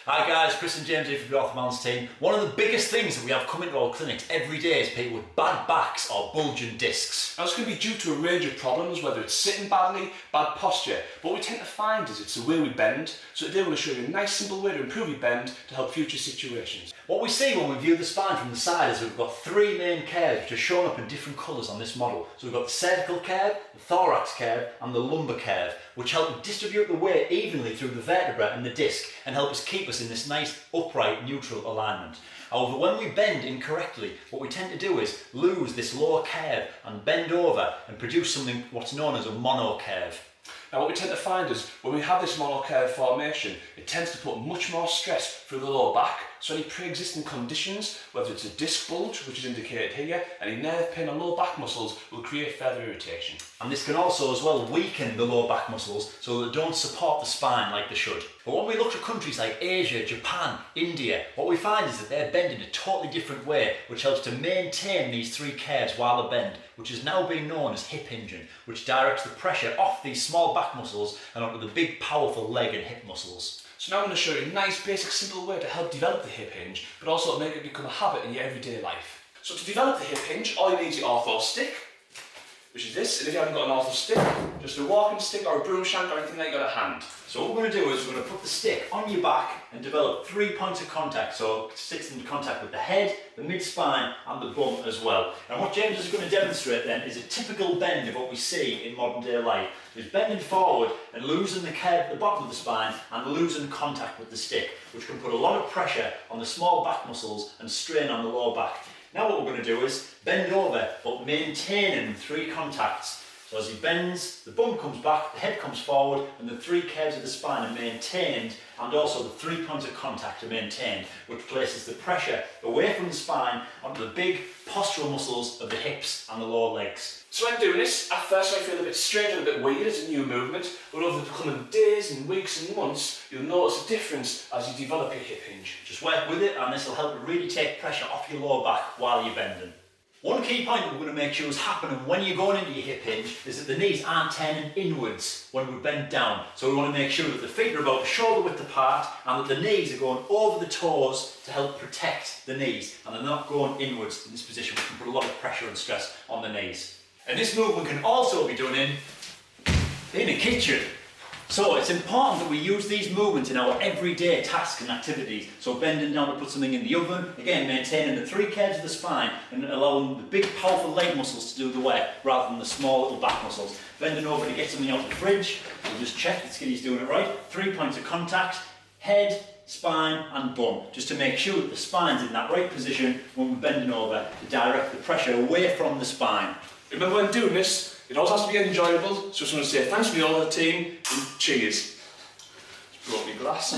Hi guys, Chris and James here from the Orthoman's team. One of the biggest things that we have coming to our clinics every day is people with bad backs or bulging discs. Now this can be due to a range of problems, whether it's sitting badly, bad posture. But what we tend to find is it's the way we bend. So today we're going to show you a nice simple way to improve your bend to help future situations. What we see when we view the spine from the side is we've got three main curves which are shown up in different colours on this model. So we've got the cervical curve, the thorax curve and the lumbar curve, which help distribute the weight evenly through the vertebra and the disc and help us keep us in this nice upright neutral alignment. However, when we bend incorrectly, what we tend to do is lose this lower curve and bend over and produce something what's known as a monocurve. Now what we tend to find is when we have this monocurve formation, it tends to put much more stress through the lower back. So any pre-existing conditions, whether it's a disc bulge, which is indicated here, any nerve pain or lower back muscles will create further irritation. And this can also as well weaken the lower back muscles so that they don't support the spine like they should. But when we look at countries like Asia, Japan, India, what we find is that they're bending a totally different way, which helps to maintain these three curves while they bend, which is now being known as hip hinging, which directs the pressure off these small back muscles and onto the big powerful leg and hip muscles. So now I'm going to show you a nice basic simple way to help develop the hip hinge, but also make it become a habit in your everyday life. So to develop the hip hinge, all you need is your ortho stick, which is this, and if you haven't got an ortho stick, just a walking stick or a broom shank or anything like you got at hand. So what we're going to do is we're going to put the stick on your back and develop 3 points of contact, so it sticks into contact with the head, the mid-spine and the bum as well. And what James is going to demonstrate then is a typical bend of what we see in modern day life. Is bending forward and losing the curve at the bottom of the spine and losing contact with the stick, which can put a lot of pressure on the small back muscles and strain on the lower back. Now what we're going to do is bend over but maintaining 3 contacts. So as he bends, the bum comes back, the head comes forward and the 3 curves of the spine are maintained, and also the 3 points of contact are maintained, which places the pressure away from the spine onto the big postural muscles of the hips and the lower legs. So when doing this, at first I feel a bit strange and a bit weird as a new movement, but over the coming days and weeks and months, you'll notice a difference as you develop your hip hinge. Just work with it and this will help really take pressure off your lower back while you're bending. One key point that we're going to make sure is happening when you're going into your hip hinge is that the knees aren't turning inwards when we bend down. So we want to make sure that the feet are about shoulder width apart and that the knees are going over the toes to help protect the knees, and they're not going inwards in this position, which can put a lot of pressure and stress on the knees. And this movement can also be done in a kitchen. So it's important that we use these movements in our everyday tasks and activities. So bending down to put something in the oven, again maintaining the 3 curves of the spine and allowing the big powerful leg muscles to do the work rather than the small little back muscles. Bending over to get something out of the fridge, we'll just check that Skiddy's doing it right. 3 points of contact, head, spine and bum, just to make sure that the spine's in that right position when we're bending over to direct the pressure away from the spine. Remember when doing this, it always has to be enjoyable, so I just want to say thanks to the other team and cheers. Just broke me glass.